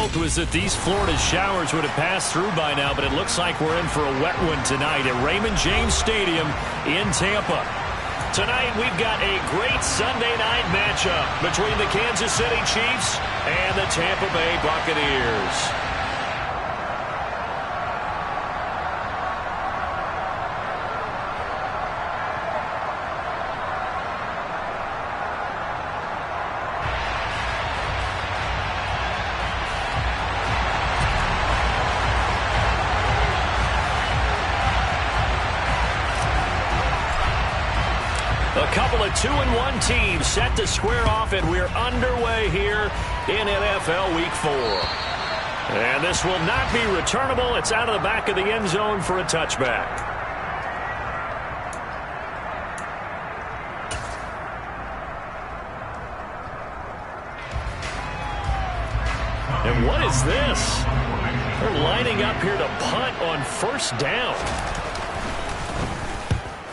result was that these Florida showers would have passed through by now, but it looks like we're in for a wet one tonight at Raymond James Stadium in Tampa. Tonight, we've got a great Sunday night matchup between the Kansas City Chiefs and the Tampa Bay Buccaneers. A couple of 2-1 teams set to square off, and we're underway here in NFL Week 4. And this will not be returnable. It's out of the back of the end zone for a touchback. And what is this? They're lining up here to punt on first down.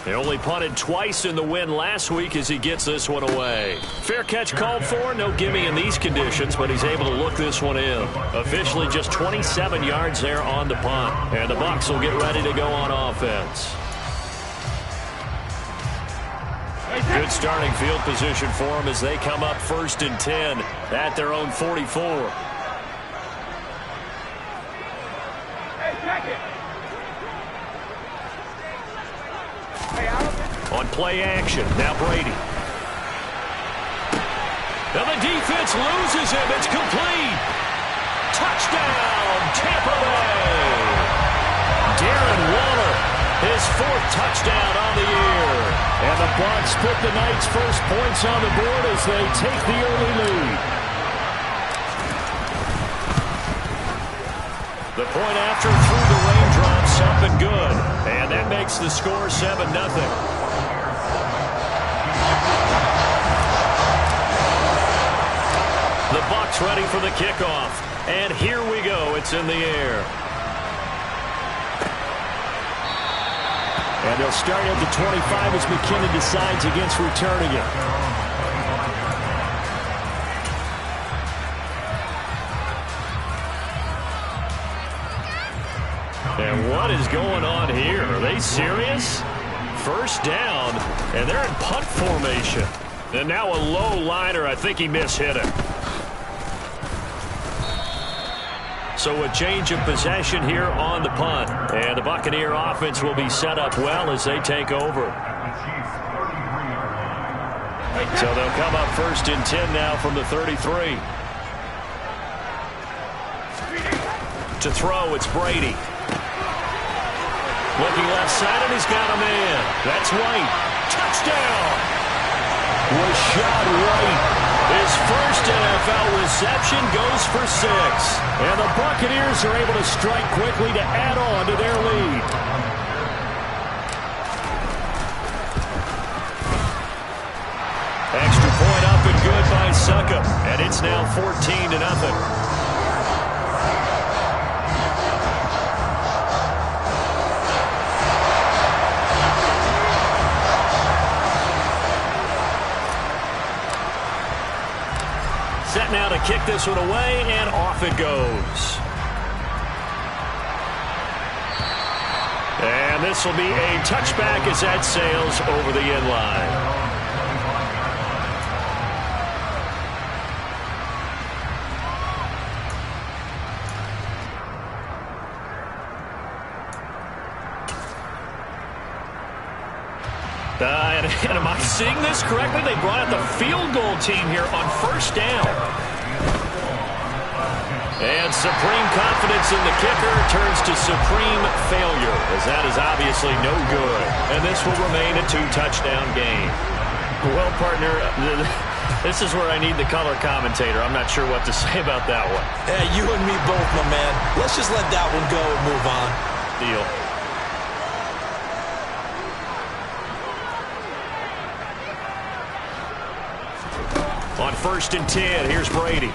They only punted twice in the win last week as he gets this one away. Fair catch called for. No gimme in these conditions, but he's able to look this one in. Officially just 27 yards there on the punt. And the Bucs will get ready to go on offense. Good starting field position for them as they come up 1st and 10 at their own 44. On play action, now Brady. Now the defense loses him. It's complete. Touchdown, Tampa Bay. Darren Waller, his 4th touchdown on the year. And the Bucs put the night's first points on the board as they take the early lead. The point after through the raindrops up and good. And that makes the score 7-0. The Bucs ready for the kickoff. And here we go. It's in the air. And they'll start at the 25 as McKinnon decides against returning it. And what is going on here? Are they serious? First down, and they're in punt formation. And now a low liner. I think he mishit it. So a change of possession here on the punt. And the Buccaneer offense will be set up well as they take over. So they'll come up 1st and 10 now from the 33. To throw, it's Brady. Looking left side, and he's got a man. That's White. Touchdown! Rashad White. His first NFL reception goes for 6. And the Buccaneers are able to strike quickly to add on to their lead. Extra point up and good by Succop. And it's now 14-0. Set now to kick this one away, and off it goes. And this will be a touchback as that sails over the end line. And am I seeing this correctly? They brought out the field goal team here on first down. And supreme confidence in the kicker turns to supreme failure, as that is obviously no good. And this will remain a 2-touchdown game. Well, partner, this is where I need the color commentator. I'm not sure what to say about that one. Yeah, you and me both, my man. Let's just let that one go and move on. Deal. On 1st and 10, here's Brady.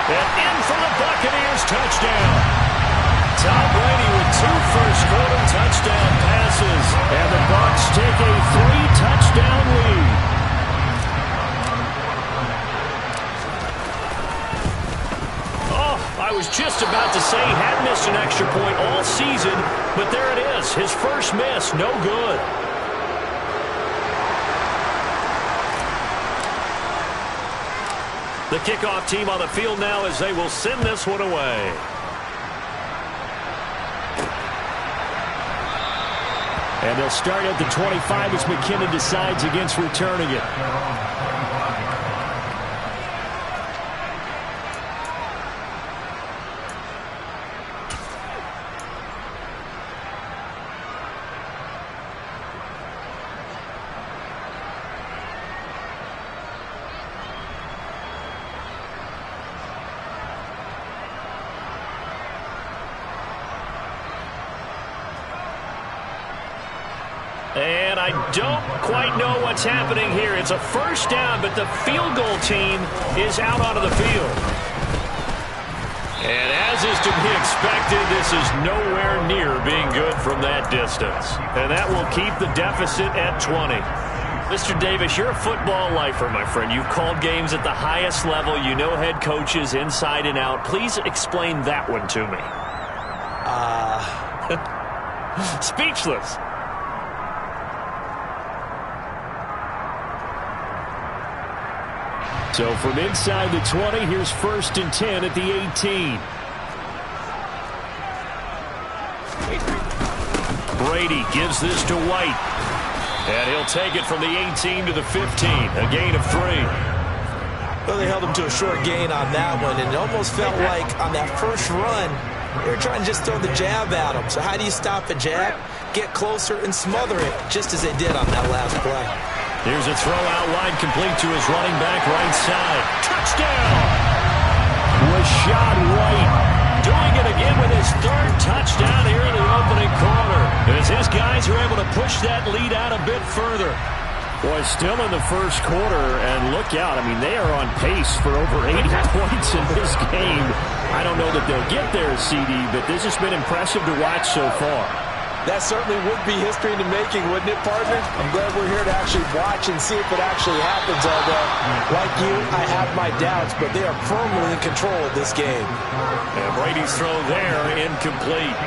And in for the Buccaneers, touchdown. Tom Brady with 2 first-quarter touchdown passes. And the Bucs take a 3-touchdown lead. I was just about to say he had missed an extra point all season, but there it is. His first miss, no good. The kickoff team on the field now as they will send this one away. And they'll start at the 25 as McKinnon decides against returning it. And I don't quite know what's happening here. It's a first down, but the field goal team is out onto the field. And as is to be expected, this is nowhere near being good from that distance. And that will keep the deficit at 20. Mr. Davis, you're a football lifer, my friend. You've called games at the highest level. You know head coaches inside and out. Please explain that one to me. Speechless. So from inside the 20, here's 1st and 10 at the 18. Brady gives this to White. And he'll take it from the 18 to the 15, a gain of 3. Well, they held him to a short gain on that one, and it almost felt like on that first run, they were trying to just throw the jab at him. So how do you stop a jab? Get closer and smother it, just as they did on that last play. Here's a throw out wide, complete to his running back right side. Touchdown! Rashad White doing it again with his 3rd touchdown here in the opening quarter. As his guys are able to push that lead out a bit further. Boy, still in the first quarter, and look out. I mean, they are on pace for over 80 points in this game. I don't know that they'll get there, CD, but this has been impressive to watch so far. That certainly would be history in the making, wouldn't it, partner? I'm glad we're here to actually watch and see if it actually happens, although, like you, I have my doubts, but they are firmly in control of this game. And Brady's throw there, incomplete.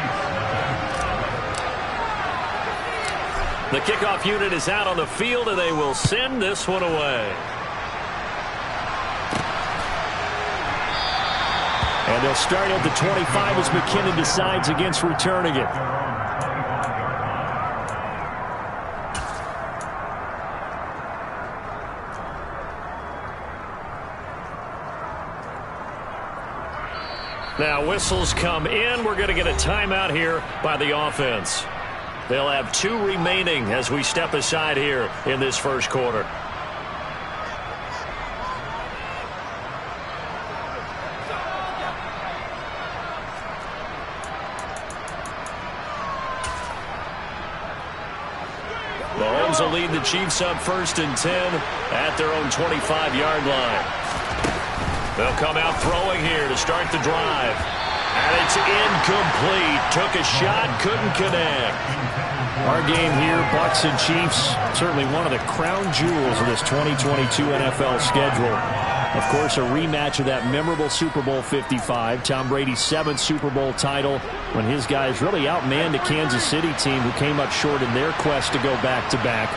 The kickoff unit is out on the field, and they will send this one away. And they'll start at the 25 as McKinnon decides against returning it. Now whistles come in. We're going to get a timeout here by the offense. They'll have 2 remaining as we step aside here in this first quarter. Mahomes will lead the Chiefs up 1st and 10 at their own 25-yard line. They'll come out throwing here to start the drive. And it's incomplete. Took a shot, couldn't connect. Our game here, Bucs and Chiefs, certainly one of the crown jewels of this 2022 NFL schedule. Of course, a rematch of that memorable Super Bowl 55, Tom Brady's 7th Super Bowl title, when his guys really outmanned the Kansas City team who came up short in their quest to go back-to-back.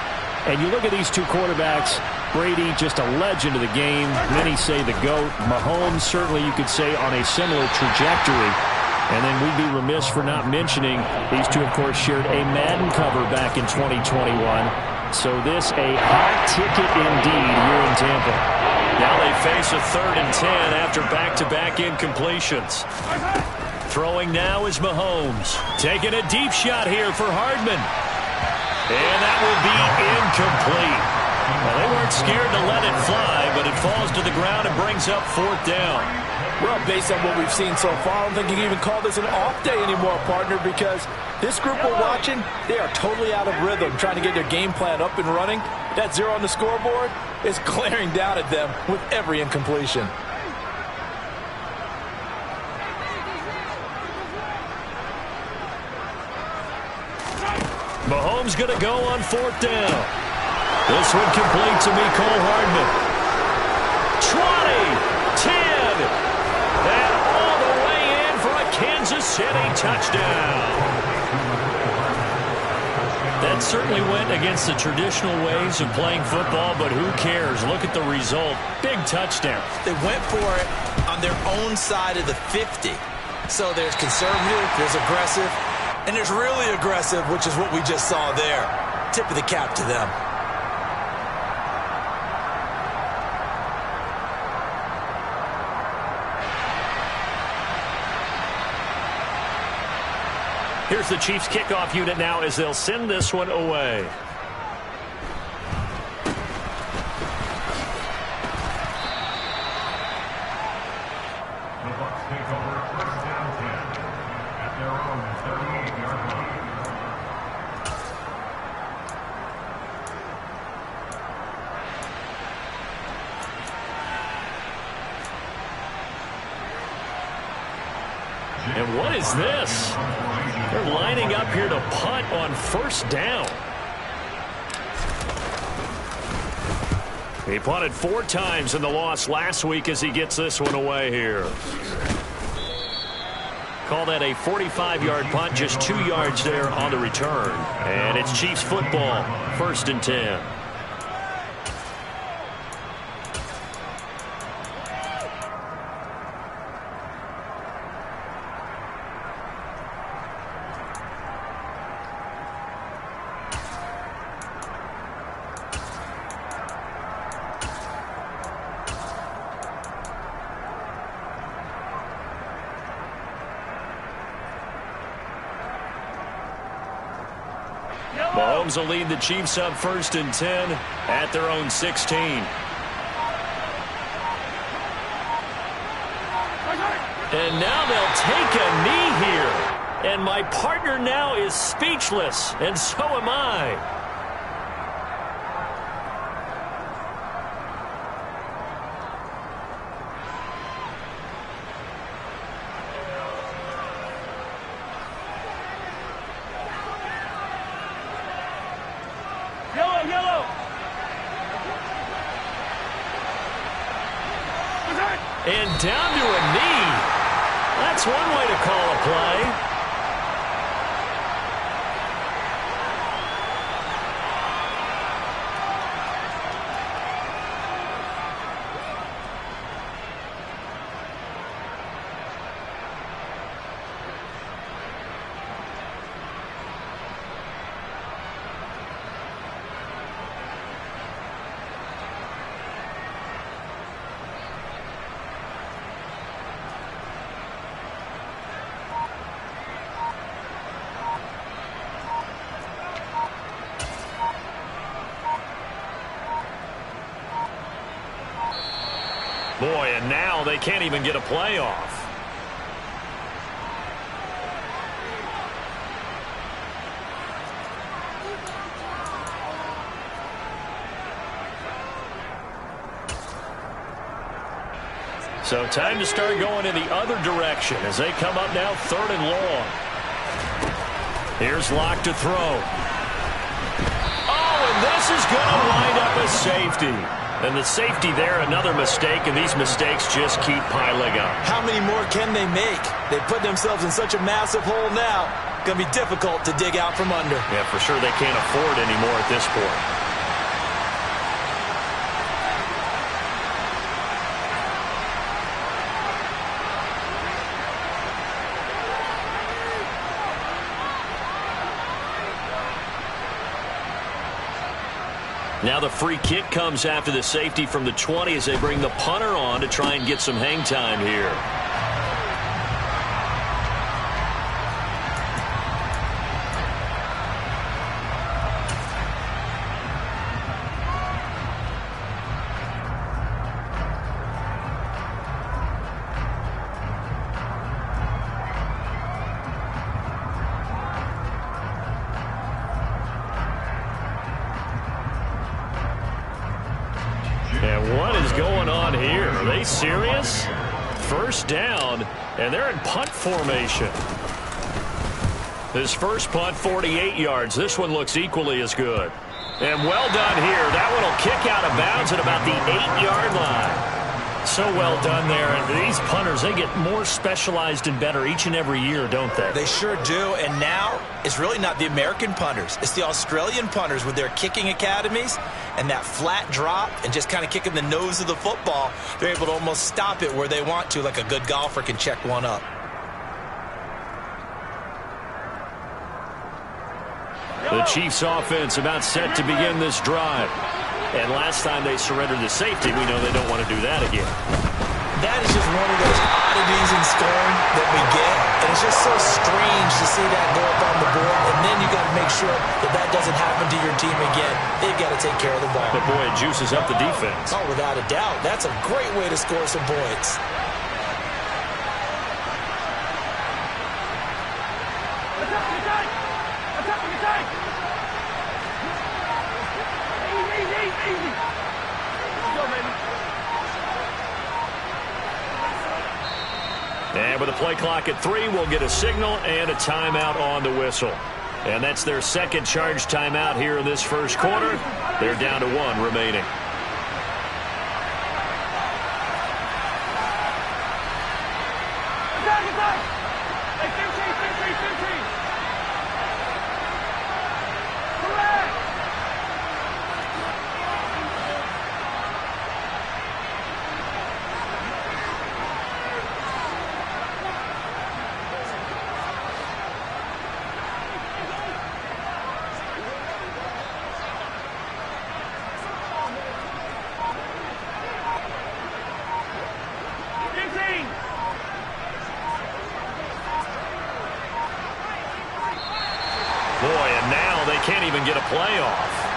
And you look at these two quarterbacks, Brady, just a legend of the game. Many say the GOAT. Mahomes, certainly you could say, on a similar trajectory. And then we'd be remiss for not mentioning these two, of course, shared a Madden cover back in 2021. So this a hot ticket indeed here in Tampa. Now they face a 3rd and 10 after back-to-back incompletions. Throwing now is Mahomes. Taking a deep shot here for Hardman. And that will be incomplete. Well, they weren't scared to let it fly, but it falls to the ground and brings up 4th down. Well, based on what we've seen so far, I don't think you can even call this an off day anymore, partner, because this group we're watching, they are totally out of rhythm, trying to get their game plan up and running. That 0 on the scoreboard is glaring down at them with every incompletion. Mahomes going to go on 4th down. This one complete to Mecole Hardman. 20, 10, and all the way this, and a touchdown. That certainly went against the traditional ways of playing football, but who cares? Look at the result. Big touchdown. They went for it on their own side of the 50. So there's conservative, there's aggressive, and there's really aggressive, which is what we just saw there. Tip of the cap to them. Here's the Chiefs kickoff unit now as they'll send this one away. The Bucs take over first down 10 at their own 38-yard line. And what is this? They're lining up here to punt on first down. He punted 4 times in the loss last week as he gets this one away here. Call that a 45-yard punt, just 2 yards there on the return. And it's Chiefs football, 1st and 10. Mahomes will lead the Chiefs up 1st and 10 at their own 16. And now they'll take a knee here. And my partner now is speechless, and so am I. And down to a knee. That's one way to call a play. Boy, and now they can't even get a playoff. So time to start going in the other direction as they come up now 3rd and long. Here's Locke to throw. Oh, and this is going to wind up a safety. And the safety there, another mistake, and these mistakes just keep piling up. How many more can they make? They put themselves in such a massive hole now. Going to be difficult to dig out from under. Yeah, for sure they can't afford anymore at this point. Now the free kick comes after the safety from the 20 as they bring the punter on to try and get some hang time here. And what is going on here? Are they serious? First down, and they're in punt formation. His first punt, 48 yards. This one looks equally as good. And well done here. That one will kick out of bounds at about the 8-yard line. So well done there. And these punters, they get more specialized and better each and every year, don't they? They sure do. And now it's really not the American punters. It's the Australian punters with their kicking academies and that flat drop and just kind of kicking the nose of the football. They're able to almost stop it where they want to, like a good golfer can check one up. The Chiefs offense about set to begin this drive. And last time they surrendered the safety, we know they don't want to do that again. That is just one of those oddities in scoring that we get. And it's just so strange to see that go up on the board. And then you got to make sure that that doesn't happen to your team again. They've got to take care of the ball. But boy, it juices up the defense. Oh, without a doubt. That's a great way to score some points. And with a play clock at 3, we'll get a signal and a timeout on the whistle. And that's their second charge timeout here in this first quarter. They're down to 1 remaining. Boy, and now they can't even get a play off.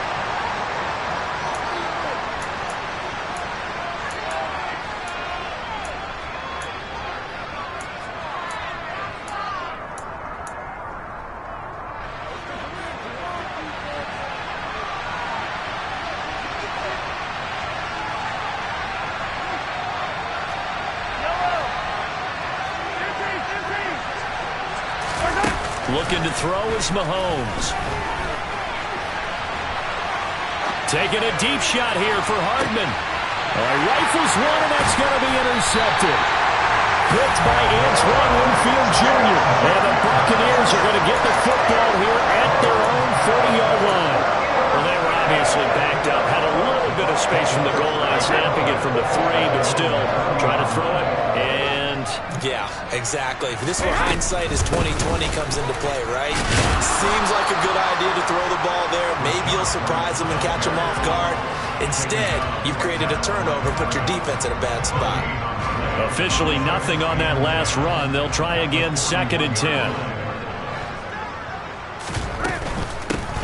Looking to throw is Mahomes. Taking a deep shot here for Hardman. Rifles one, and that's going to be intercepted. Picked by Antoine Winfield Jr. And the Buccaneers are going to get the football here at their own 40-yard line. Well, they were obviously backed up. Had a little bit of space from the goal line, snapping it from the 3, but still trying to throw it. Yeah, exactly. This is where hindsight is 20/20 comes into play, right? Seems like a good idea to throw the ball there. Maybe you'll surprise them and catch them off guard. Instead, you've created a turnover, put your defense in a bad spot. Officially nothing on that last run. They'll try again, 2nd and 10.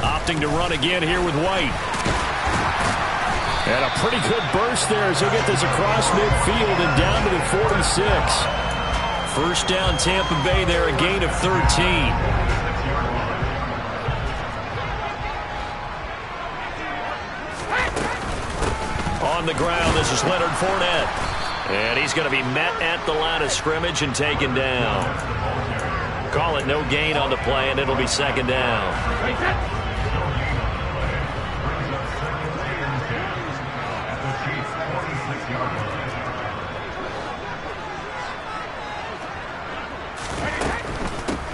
Opting to run again here with White. And a pretty good burst there as he'll get this across midfield and down to the 46. First down, Tampa Bay there, a gain of 13. On the ground, this is Leonard Fournette. And he's going to be met at the line of scrimmage and taken down. Call it no gain on the play, and it'll be 2nd down.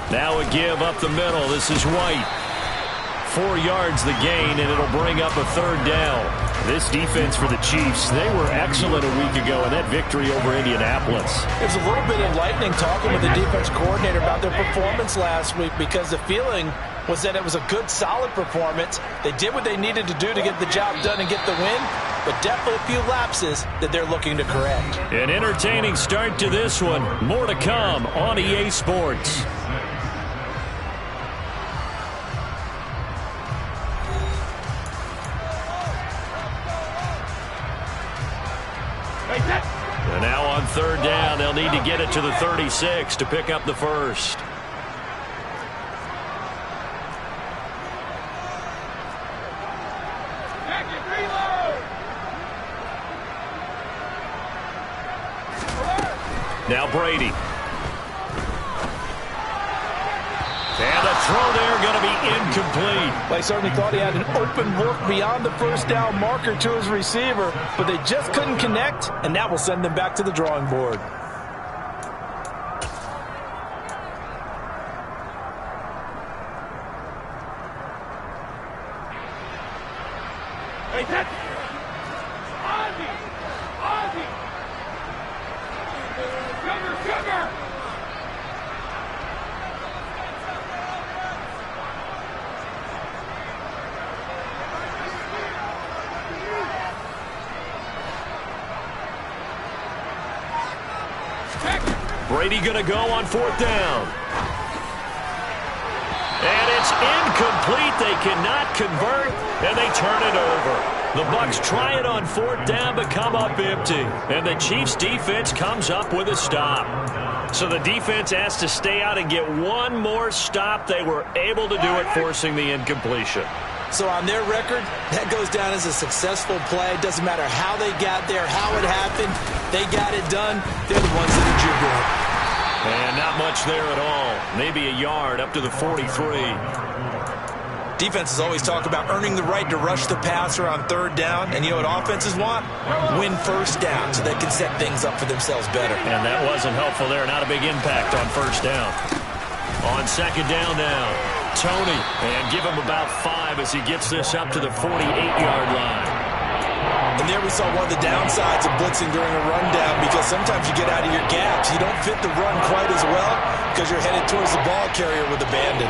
Now a give up the middle. This is White. 4 yards the gain, and it'll bring up a 3rd down. This defense for the Chiefs, they were excellent a week ago in that victory over Indianapolis. There's a little bit of lightning talking with the defense coordinator about their performance last week, because the feeling was that it was a good, solid performance. They did what they needed to do to get the job done and get the win, but definitely a few lapses that they're looking to correct. An entertaining start to this one. More to come on EA Sports. And now on 3rd down, they'll need to get it to the 36 to pick up the first. Now Brady. And a throw there going to be incomplete. They certainly thought he had an open look beyond the first down marker to his receiver, but they just couldn't connect, and that will send them back to the drawing board. Brady going to go on 4th down. And it's incomplete. They cannot convert, and they turn it over. The Bucs try it on 4th down, but come up empty. And the Chiefs' defense comes up with a stop. So the defense has to stay out and get one more stop. They were able to do it, forcing the incompletion. So on their record, that goes down as a successful play. It doesn't matter how they got there, how it happened. They got it done. They're the ones that are jubilant. And not much there at all. Maybe a yard up to the 43. Defenses always talk about earning the right to rush the passer on 3rd down. And you know what offenses want? Win 1st down so they can set things up for themselves better. And that wasn't helpful there. Not a big impact on 1st down. On 2nd down now, Tony. And give him about 5 as he gets this up to the 48-yard line. And there we saw one of the downsides of blitzing during a rundown, because sometimes you get out of your gaps. You don't fit the run quite as well because you're headed towards the ball carrier with abandon.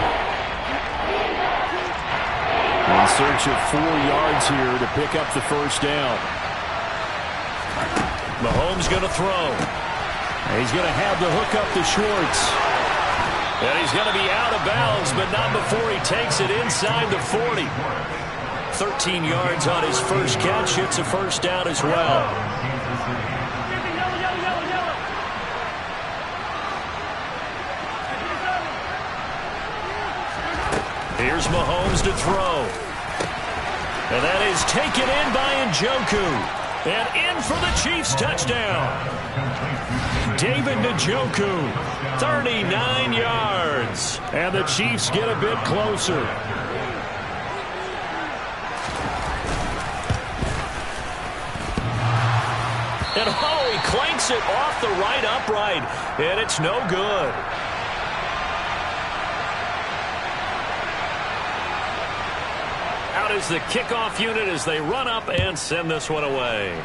In search of 4 yards here to pick up the 1st down. Mahomes going to throw. He's going to have the hook up to Schwartz. And he's going to be out of bounds, but not before he takes it inside the 40. 13 yards on his first catch. It's a 1st down as well. Here's Mahomes to throw. And that is taken in by Njoku. And in for the Chiefs touchdown. David Njoku, 39 yards. And the Chiefs get a bit closer. And oh, he clanks it off the right upright. And it's no good. Out is the kickoff unit as they run up and send this one away.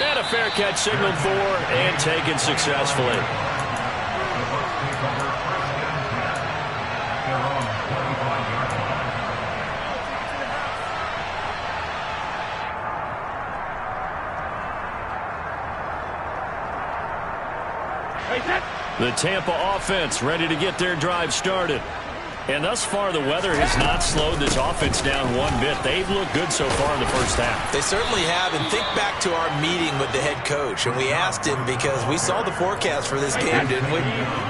And a fair catch signaled for and taken successfully. The Tampa offense ready to get their drive started. And thus far, the weather has not slowed this offense down one bit. They've looked good so far in the first half. They certainly have. And think back to our meeting with the head coach. And we asked him, because we saw the forecast for this game, didn't we?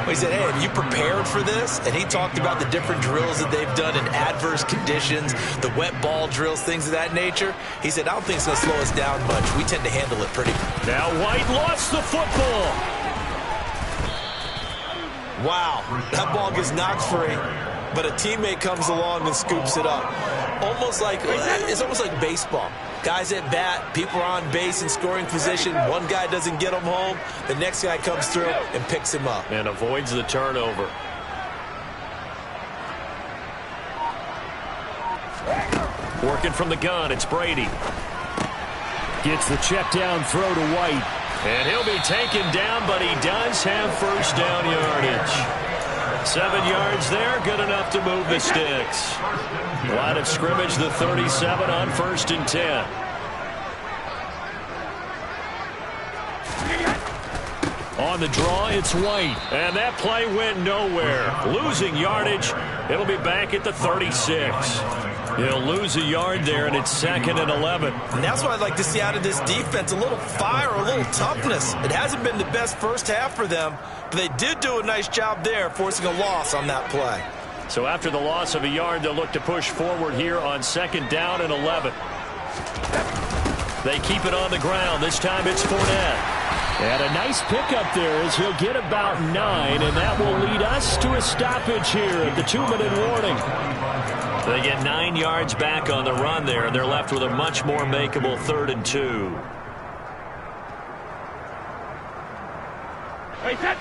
We said, hey, have you prepared for this? And he talked about the different drills that they've done in adverse conditions, the wet ball drills, things of that nature. He said, I don't think it's going to slow us down much. We tend to handle it pretty good. Now White lost the football. Wow, that ball gets knocked free, but a teammate comes along and scoops it up. It's almost like baseball. Guys at bat, people are on base in scoring position. One guy doesn't get him home. The next guy comes through and picks him up. And avoids the turnover. Working from the gun, it's Brady. Gets the check down throw to White. And he'll be taken down, but he does have 1st down yardage. 7 yards there, good enough to move the sticks. Line of scrimmage, the 37 on 1st and 10. On the draw, it's White. And that play went nowhere. Losing yardage. It'll be back at the 36. He'll lose a yard there, and it's 2nd and 11. And that's what I'd like to see out of this defense, a little fire, a little toughness. It hasn't been the best first half for them, but they did do a nice job there, forcing a loss on that play. So after the loss of a yard, they'll look to push forward here on 2nd down and 11. They keep it on the ground. This time it's Fournette. And a nice pickup there as he'll get about 9, and that will lead us to a stoppage here at the 2-minute warning. They get 9 yards back on the run there, and they're left with a much more makeable 3rd and 2.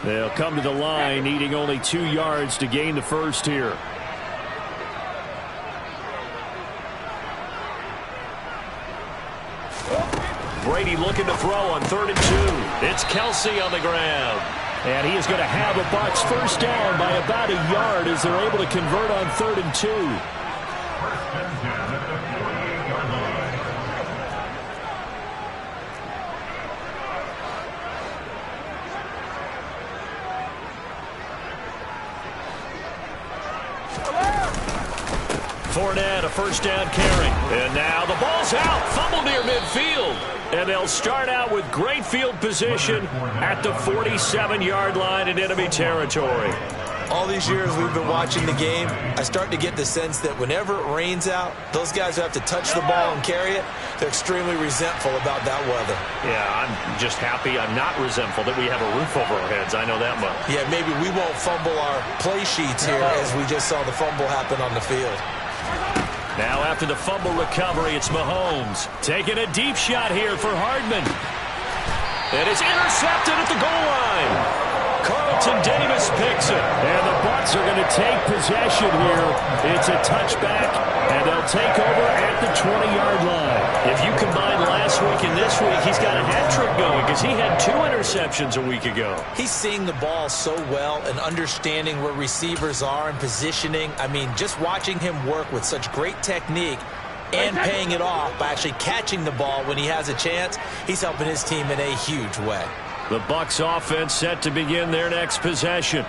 They'll come to the line, needing only 2 yards to gain the first here. Brady looking to throw on 3rd and 2. It's Kelsey on the ground. And he is going to have a Bucs first down by about a yard as they're able to convert on 3rd and 2. Fournette, a first down carry. And now the ball's out. Fumble near midfield. And they'll start out with great field position at the 47-yard line in enemy territory. All these years we've been watching the game, I start to get the sense that whenever it rains out, those guys who have to touch the ball and carry it, they're extremely resentful about that weather. Yeah, I'm just happy I'm not resentful that we have a roof over our heads. I know that much. Yeah, maybe we won't fumble our play sheets here as we just saw the fumble happen on the field. Now after the fumble recovery, it's Mahomes taking a deep shot here for Hardman. And it's intercepted at the goal line. Carlton Davis picks it. And the Bucs are going to take possession here. It's a touchback, and they'll take over at the 20-yard line. If you combine last week and this week, he's got a hat trick going because he had 2 interceptions a week ago. He's seeing the ball so well and understanding where receivers are and positioning. I mean, just watching him work with such great technique and paying it off by actually catching the ball when he has a chance, he's helping his team in a huge way. The Bucs offense set to begin their next possession.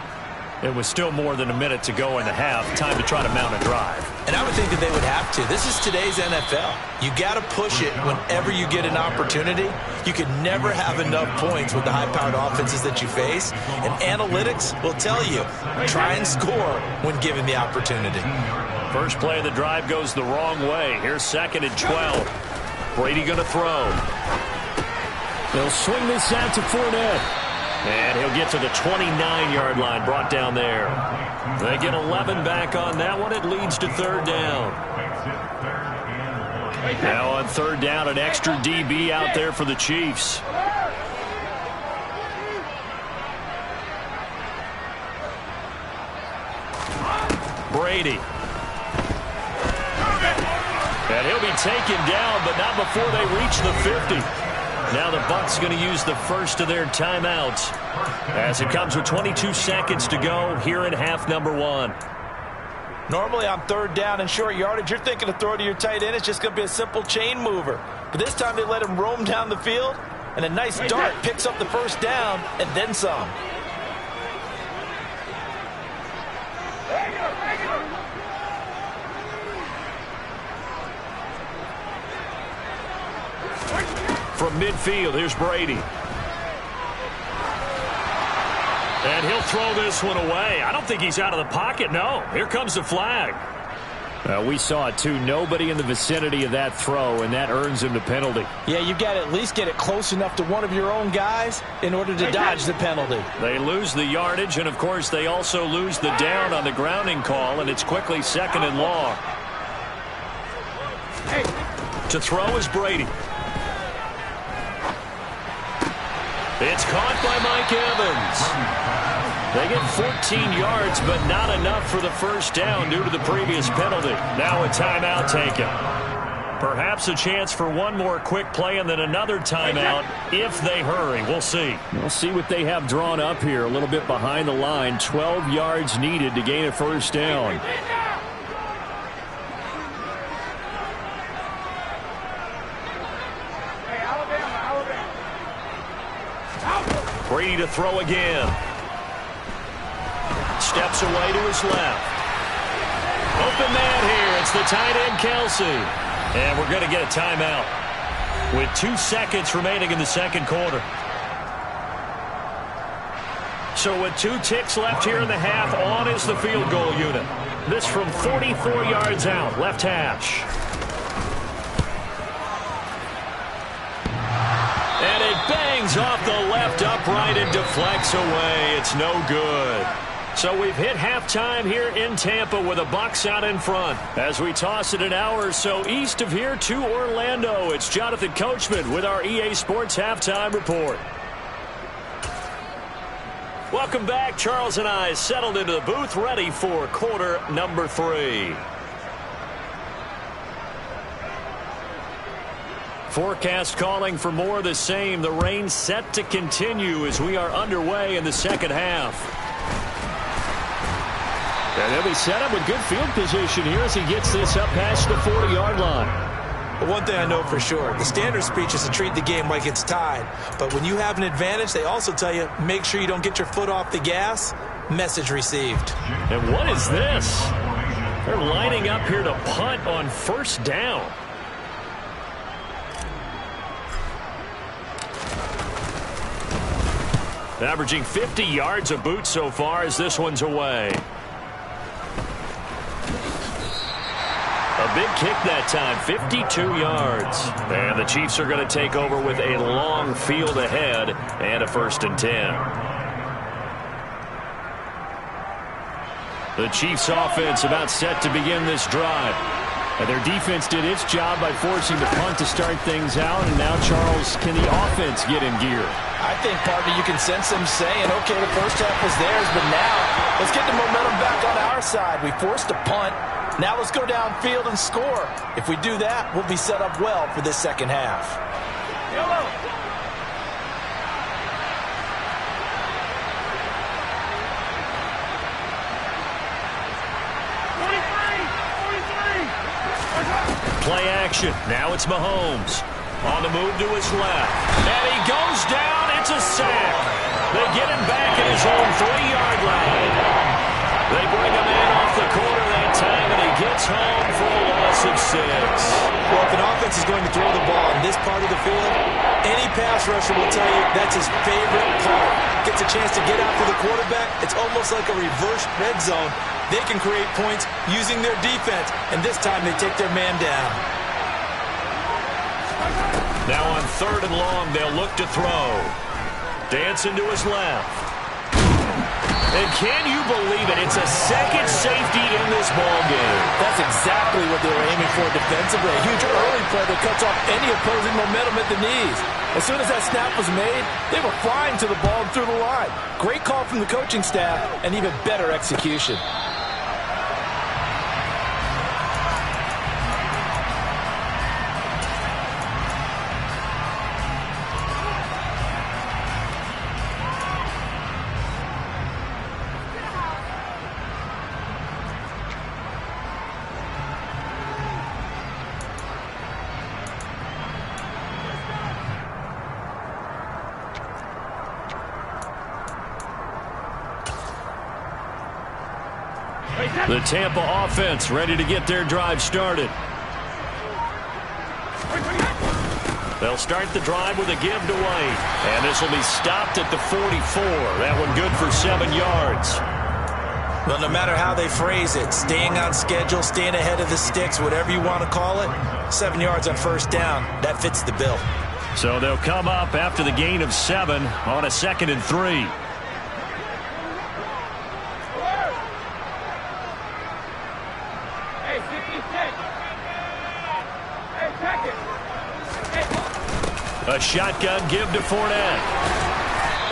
It was still more than a minute to go in the half. Time to try to mount a drive. And I would think that they would have to. This is today's NFL. You got to push it whenever you get an opportunity. You can never have enough points with the high-powered offenses that you face. And analytics will tell you, try and score when given the opportunity. First play of the drive goes the wrong way. Here's 2nd and 12. Brady going to throw. They'll swing this out to Fournette. And he'll get to the 29-yard line, brought down there. They get 11 back on that one. It leads to 3rd down. Now on 3rd down, an extra DB out there for the Chiefs. Brady. And he'll be taken down, but not before they reach the 50. Now the Bucs going to use the first of their timeouts as it comes with 22 seconds to go here in half number 1. Normally on 3rd down and short yardage, you're thinking to throw to your tight end. It's just going to be a simple chain mover. But this time they let him roam down the field, and a nice dart picks up the first down and then some. From midfield, here's Brady. And he'll throw this one away. I don't think he's out of the pocket, no. Here comes the flag. We saw it, too. Nobody in the vicinity of that throw, and that earns him the penalty. Yeah, you've got to at least get it close enough to one of your own guys in order to dodge the penalty. They lose the yardage, and, of course, they also lose the down on the grounding call, and it's quickly 2nd and long. To throw is Brady. It's caught by Mike Evans. They get 14 yards, but not enough for the first down due to the previous penalty. Now a timeout taken. Perhaps a chance for one more quick play and then another timeout if they hurry. We'll see. We'll see what they have drawn up here. A little bit behind the line. 12 yards needed to gain a first down. Brady to throw again. Steps away to his left. Open man here. It's the tight end, Kelsey. And we're going to get a timeout with 2 seconds remaining in the second quarter. So with 2 ticks left here in the half, on is the field goal unit. This from 44 yards out, left hash. And it Bangs off the left upright and deflects away. It's no good. So we've hit halftime here in Tampa with a Bucs out in front. As we toss it an hour or so east of here to Orlando, it's Jonathan Coachman with our EA Sports Halftime Report. Welcome back. Charles and I settled into the booth, ready for quarter number 3. Forecast calling for more of the same. The rain set to continue as we are underway in the second half. And they'll be set up with good field position here as he gets this up past the 40-yard line. But one thing I know for sure, the standard speech is to treat the game like it's tied. But when you have an advantage, they also tell you, make sure you don't get your foot off the gas. Message received. And what is this? They're lining up here to punt on first down. Averaging 50 yards a boot so far as this one's away. A big kick that time, 52 yards. And the Chiefs are going to take over with a long field ahead and a 1st and 10. The Chiefs offense about set to begin this drive. And their defense did its job by forcing the punt to start things out. And now, Charles, can the offense get in gear? I think, partner, you can sense them saying, okay, the first half was theirs, but now let's get the momentum back on our side. We forced a punt. Now let's go downfield and score. If we do that, we'll be set up well for this second half. Play action. Now it's Mahomes. On the move to his left. And he goes down. It's a sack. They get him back at his own 3-yard line. They bring him in off the corner that time, and he gets home for a loss of 6. Well, if an offense is going to throw the ball in this part of the field, any pass rusher will tell you that's his favorite part. Gets a chance to get after the quarterback. It's almost like a reverse red zone. They can create points using their defense, and this time they take their man down. Now on 3rd and long, they'll look to throw. Dancing to his left. And can you believe it? It's a second safety in this ball game. That's exactly what they were aiming for defensively. A huge early play that cuts off any opposing momentum at the knees. As soon as that snap was made, they were flying to the ball and through the line. Great call from the coaching staff and even better execution. The Tampa offense ready to get their drive started. They'll start the drive with a give to White. And this will be stopped at the 44. That one good for 7 yards. Well, no matter how they phrase it, staying on schedule, staying ahead of the sticks, whatever you want to call it, 7 yards on first down, that fits the bill. So they'll come up after the gain of 7 on a 2nd and 3. A shotgun give to Fournette.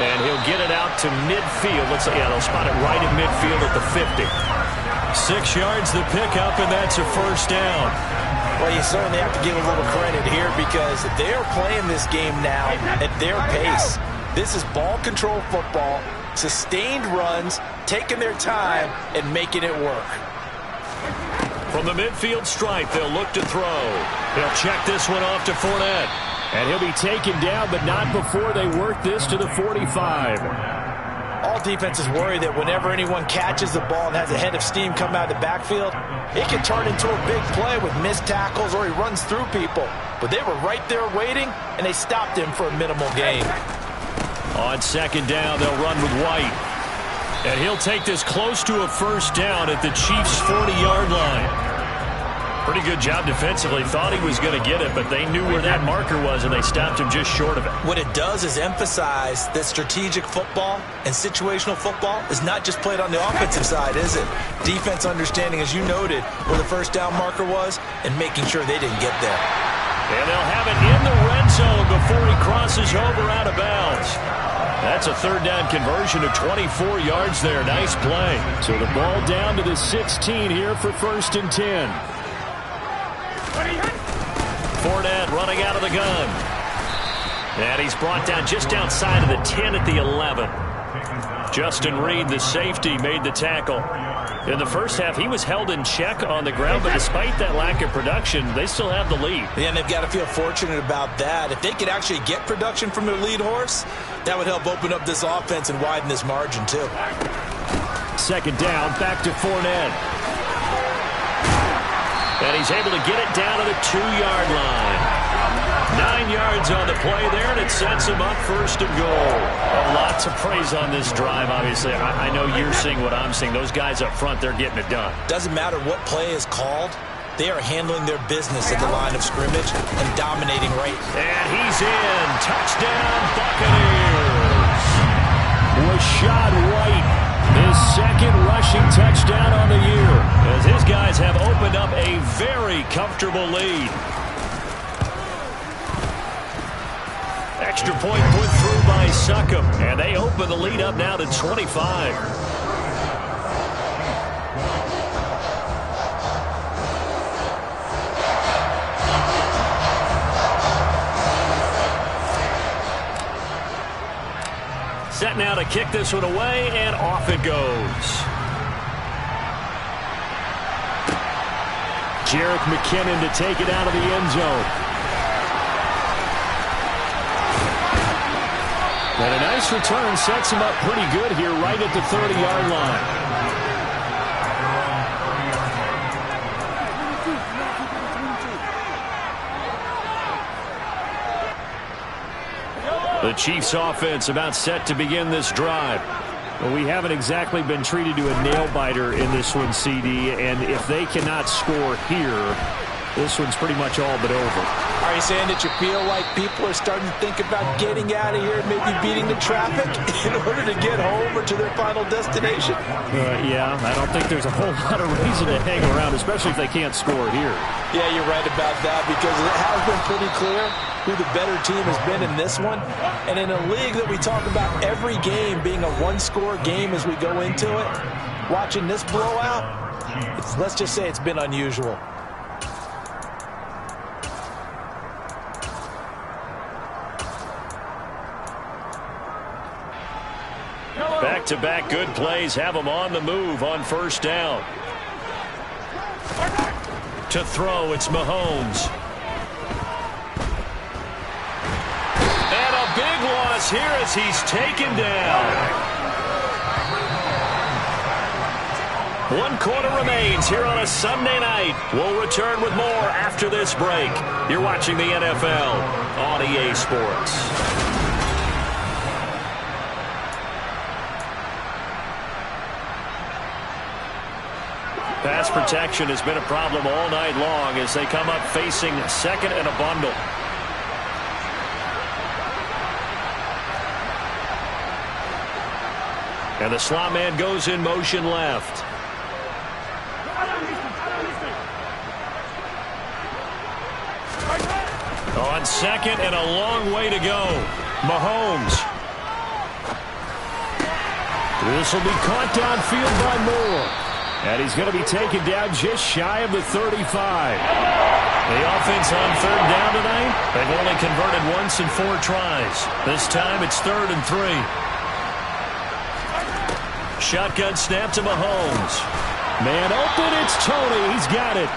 And he'll get it out to midfield. Looks like, yeah, they'll spot it right at midfield at the 50. 6 yards the pickup, and that's a first down. Well, you certainly have to give a little credit here because they're playing this game now at their pace. This is ball control football, sustained runs, taking their time, and making it work. From the midfield stripe, they'll look to throw. They'll check this one off to Fournette. And he'll be taken down, but not before they work this to the 45. All defenses worry that whenever anyone catches the ball and has a head of steam come out of the backfield, it can turn into a big play with missed tackles or he runs through people. But they were right there waiting, and they stopped him for a minimal gain. On 2nd down, they'll run with White. And he'll take this close to a first down at the Chiefs' 40-yard line. Pretty good job defensively. Thought he was going to get it, but they knew where that marker was, and they stopped him just short of it. What it does is emphasize that strategic football and situational football is not just played on the offensive side, is it? Defense understanding, as you noted, where the first down marker was and making sure they didn't get there. And they'll have it in the red zone before he crosses over out of bounds. That's a third down conversion of 24 yards there. Nice play. So the ball down to the 16 here for 1st and 10. Fournette running out of the gun. And he's brought down just outside of the 10 at the 11. Justin Reed, the safety, made the tackle. In the first half, he was held in check on the ground, but despite that lack of production, they still have the lead. Yeah, and they've got to feel fortunate about that. If they could actually get production from their lead horse, that would help open up this offense and widen this margin, too. 2nd down, back to Fournette. And he's able to get it down to the 2-yard line. 9 yards on the play there, and it sets him up 1st and goal. Lots of praise on this drive, obviously. I know you're seeing what I'm seeing. Those guys up front, they're getting it done. Doesn't matter what play is called. They are handling their business at the line of scrimmage and dominating right. And he's in. Touchdown, Buccaneers. Rashad White, his 2nd rushing touchdown on the year, as his guys have opened up a very comfortable lead. Extra point put through by Succop, and they open the lead up now to 25. Set now to kick this one away, and off it goes. Jerick McKinnon to take it out of the end zone. And a nice return sets him up pretty good here right at the 30-yard line. The Chiefs offense about set to begin this drive. Well, we haven't exactly been treated to a nail-biter in this one, CD, and if they cannot score here, this one's pretty much all but over. Are you saying that you feel like people are starting to think about getting out of here, maybe beating the traffic in order to get home or to their final destination? Yeah, I don't think there's a whole lot of reason to hang around, especially if they can't score here. Yeah, you're right about that, because it has been pretty clear who the better team has been in this one. And in a league that we talk about every game being a one-score game as we go into it, watching this blowout, let's just say it's been unusual. Back-to-back good plays have them on the move on 1st down. To throw, it's Mahomes. And a big loss here as he's taken down. 1 quarter remains here on a Sunday night. We'll return with more after this break. You're watching the NFL on EA Sports. Pass protection has been a problem all night long as they come up facing 2nd and a bundle. And the slot man goes in motion left. On 2nd and a long way to go. Mahomes. This will be caught downfield by Moore. And he's going to be taken down just shy of the 35. The offense on 3rd down tonight, they've only converted once in 4 tries. This time it's 3rd and 3. Shotgun snap to Mahomes. Man open, it's Tony. He's got it.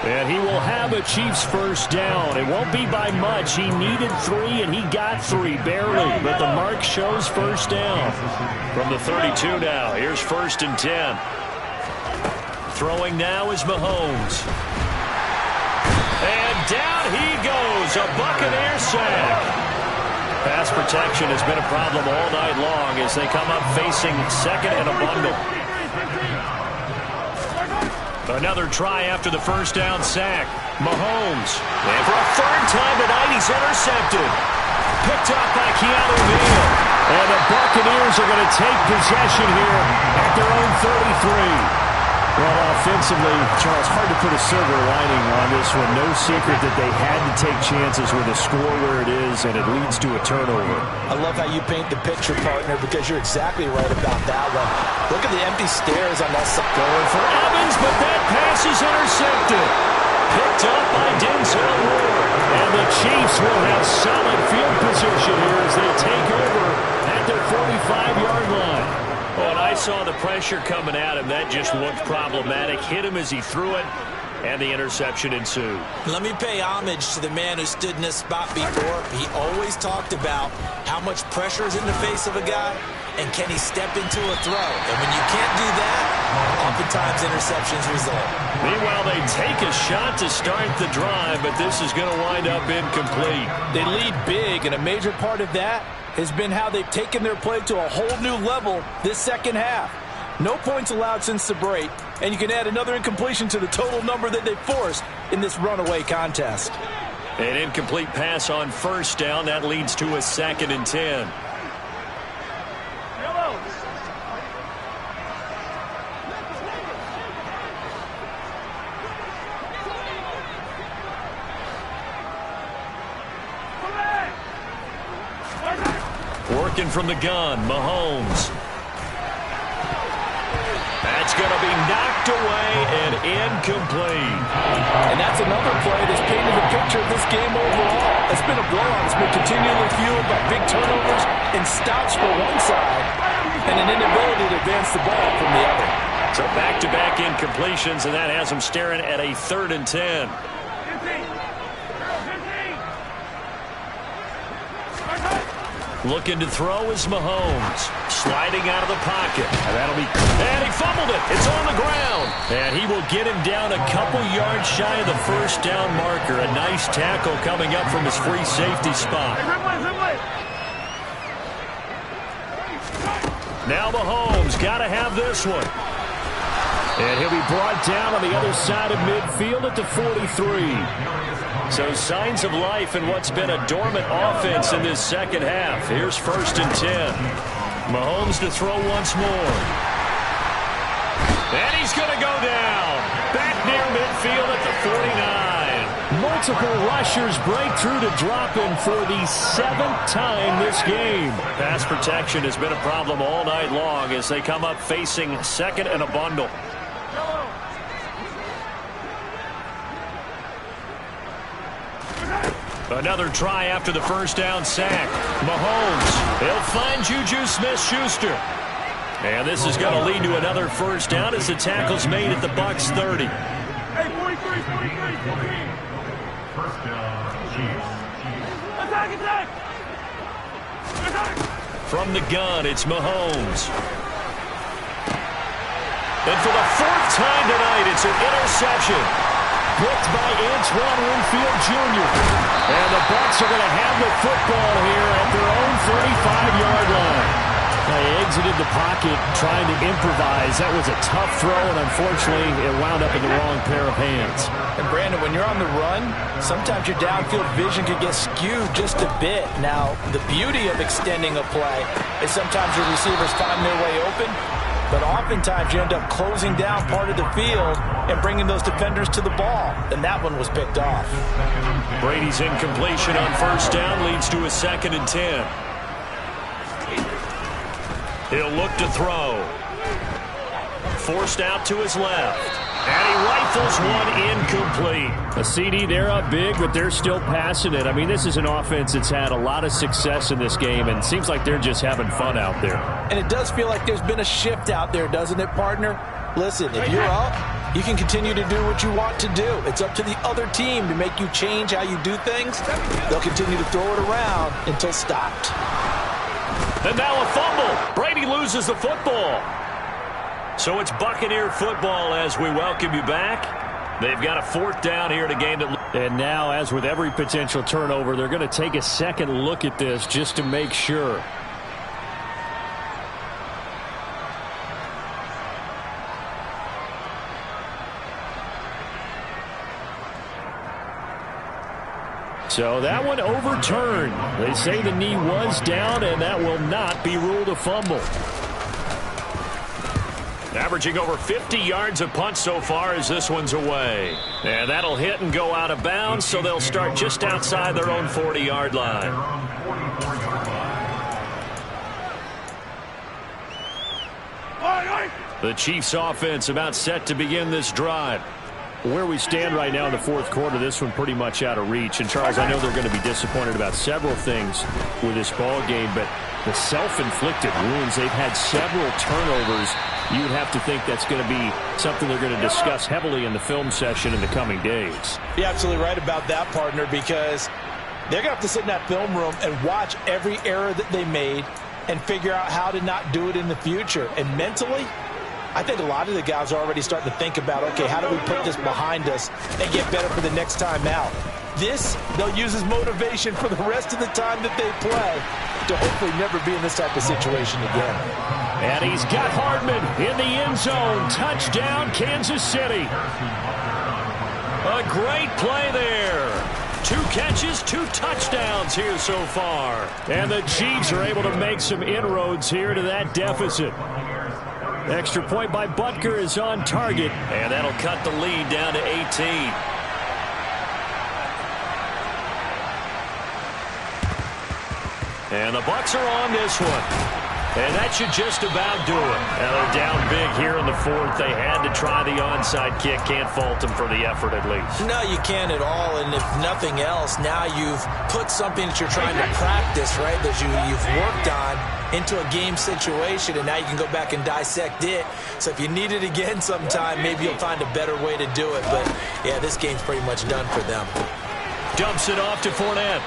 And he will have a Chiefs 1st down. It won't be by much. He needed 3, and he got 3, barely. But the mark shows 1st down. From the 32 now, here's 1st and 10. Throwing now is Mahomes. And down he goes, a Buccaneer sack. Pass protection has been a problem all night long as they come up facing 2nd and a bundle. Another try after the first down sack. Mahomes. And for a third time tonight, he's intercepted. Picked up by Keanu Neal. And the Buccaneers are going to take possession here at their own 33. Well, offensively, Charles, hard to put a silver lining on this one. No secret that they had to take chances with a score where it is, and it leads to a turnover. I love how you paint the picture, partner, because you're exactly right about that one. Look at the empty stares on that side. Going for Evans, but that pass is intercepted. Picked up by Denzel Ward. And the Chiefs will have solid field position here as they take over at their 45-yard line. Well, and I saw the pressure coming at him. That just looked problematic. Hit him as he threw it, and the interception ensued. Let me pay homage to the man who stood in this spot before. He always talked about how much pressure is in the face of a guy, and can he step into a throw. And when you can't do that, oftentimes interceptions result. Meanwhile, they take a shot to start the drive, but this is going to wind up incomplete. They lead big, and a major part of that has been how they've taken their play to a whole new level this second half. No points allowed since the break, and you can add another incompletion to the total number that they forced in this runaway contest. An incomplete pass on first down. That leads to a 2nd and 10. Working from the gun, Mahomes. That's going to be knocked away and incomplete. And that's another play that's painted the picture of this game overall. It's been a blowout. It's been continually fueled by big turnovers and stops for one side and an inability to advance the ball from the other. So back-to-back incompletions, and that has them staring at a 3rd and 10. Looking to throw is Mahomes. Sliding out of the pocket. And he fumbled it. It's on the ground. And he will get him down a couple yards shy of the first down marker. A nice tackle coming up from his free safety spot. Now Mahomes got to have this one. And he'll be brought down on the other side of midfield at the 43. So signs of life in what's been a dormant offense in this second half. Here's 1st and 10. Mahomes to throw once more. And he's going to go down. Back near midfield at the 49. Multiple rushers break through to drop him for the 7th time this game. Pass protection has been a problem all night long as they come up facing 2nd and a bundle. Another try after the first down sack. Mahomes, he'll find Juju Smith-Schuster. And this is going to lead to another first down as the tackle's made at the Bucs 30. Hey, 43. First down, Chiefs. Attack! From the gun, it's Mahomes. And for the 4th time tonight, it's an interception. Picked by Antoine Winfield Jr. And the Bucs are going to have the football here at their own 35-yard line. They exited the pocket trying to improvise. That was a tough throw, and unfortunately, it wound up in the wrong pair of hands. And Brandon, when you're on the run, sometimes your downfield vision can get skewed just a bit. Now, the beauty of extending a play is sometimes your receivers find their way open, but oftentimes you end up closing down part of the field and bringing those defenders to the ball. And that one was picked off. Brady's incompletion on first down leads to a 2nd and 10. He'll look to throw. Forced out to his left. And he rifles one incomplete. A CD, they're up big, but they're still passing it. I mean, this is an offense that's had a lot of success in this game, and it seems like they're just having fun out there. And it does feel like there's been a shift out there, doesn't it, partner? Listen, if you're up, you can continue to do what you want to do. It's up to the other team to make you change how you do things. They'll continue to throw it around until stopped. And now a fumble. Brady loses the football. So it's Buccaneer football as we welcome you back. They've got a 4th down here to gain it. And now, as with every potential turnover, they're going to take a second look at this just to make sure. So that one overturned. They say the knee was down, and that will not be ruled a fumble. Averaging over 50 yards a punt so far as this one's away. And that'll hit and go out of bounds, so they'll start just outside their own 40-yard line. The Chiefs offense about set to begin this drive. Where we stand right now in the fourth quarter, this one pretty much out of reach. And, Charles, I know they're going to be disappointed about several things with this ball game, but the self-inflicted wounds, they've had several turnovers. You would have to think that's going to be something they're going to discuss heavily in the film session in the coming days. You're absolutely right about that, partner, because they're going to have to sit in that film room and watch every error that they made and figure out how to not do it in the future. And mentally, I think a lot of the guys are already starting to think about, okay, how do we put this behind us and get better for the next time out? This, they'll use as motivation for the rest of the time that they play to hopefully never be in this type of situation again. And he's got Hardman in the end zone. Touchdown, Kansas City. A great play there. 2 catches, 2 touchdowns here so far. And the Chiefs are able to make some inroads here to that deficit. Extra point by Butker is on target. And that'll cut the lead down to 18. And the Bucs are on this one. And that should just about do it. Now they're down big here in the fourth. They had to try the onside kick. Can't fault them for the effort at least. No, you can't at all. And if nothing else, now you've put something that you're trying to practice, right, that you've worked on into a game situation, and now you can go back and dissect it. So if you need it again sometime, maybe you'll find a better way to do it. But, yeah, this game's pretty much done for them. Dumps it off to Fournette.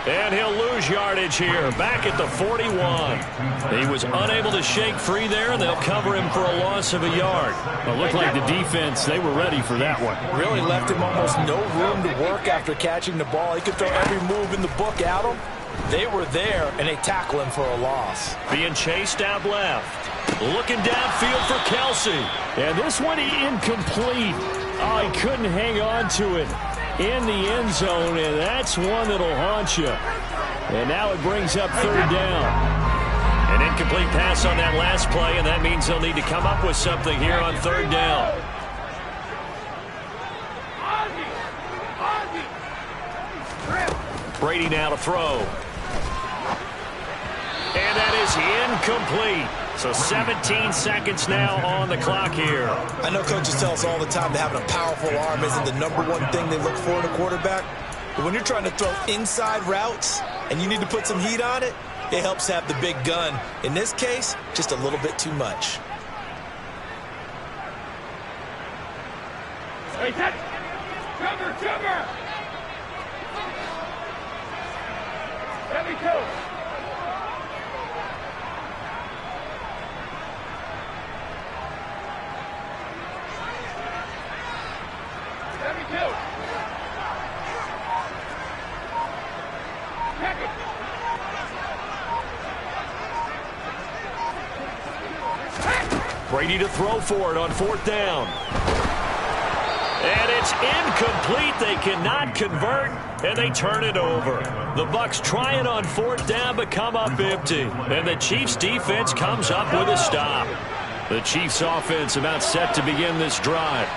And he'll lose yardage here, back at the 41. He was unable to shake free there, and they'll cover him for a loss of a yard. It looked like the defense, they were ready for that one. Really left him almost no room to work after catching the ball. He could throw every move in the book at him. They were there, and they tackle him for a loss. Being chased out left. Looking downfield for Kelsey. And this one incomplete. Oh, he couldn't hang on to it in the end zone, and that's one that'll haunt you. And now it brings up third down. An incomplete pass on that last play, and that means they'll need to come up with something here on third down. Brady now to throw. And that is incomplete. So 17 seconds now on the clock here. I know coaches tell us all the time that having a powerful arm isn't the #1 thing they look for in a quarterback. But when you're trying to throw inside routes and you need to put some heat on it, it helps have the big gun. In this case, just a little bit too much. Hey, cover! Let me go! Brady to throw for it on fourth down. And it's incomplete. They cannot convert, and they turn it over. The Bucs try it on fourth down, but come up empty. And the Chiefs defense comes up with a stop. The Chiefs offense about set to begin this drive.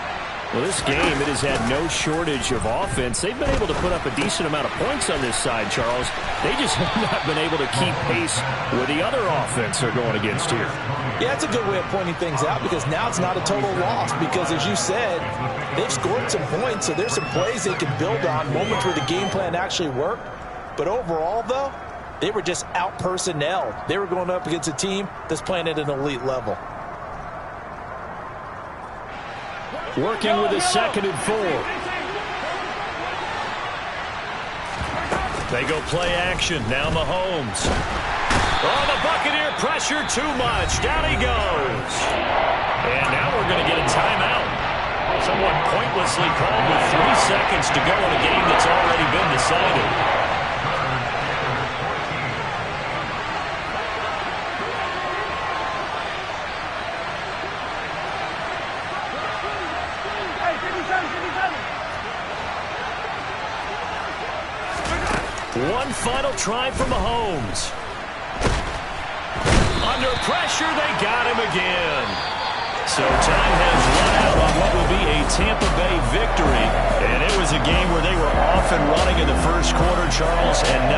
Well, this game, it has had no shortage of offense. They've been able to put up a decent amount of points on this side, Charles. They just have not been able to keep pace with the other offense they're going against here. Yeah, that's a good way of pointing things out, because now it's not a total loss, because as you said, they've scored some points, so there's some plays they can build on, moments where the game plan actually worked. But overall, though, they were just out-personnelled. They were going up against a team that's playing at an elite level. Working with a 2nd and 4. They go play action. Now Mahomes. Oh, the Buccaneer pressure too much. Down he goes. And now we're going to get a timeout. Somewhat pointlessly called with 3 seconds to go in a game that's already been decided. One final try for Mahomes. Under pressure, they got him again. So time has run out on what will be a Tampa Bay victory. And it was a game where they were off and running in the first quarter, Charles, and now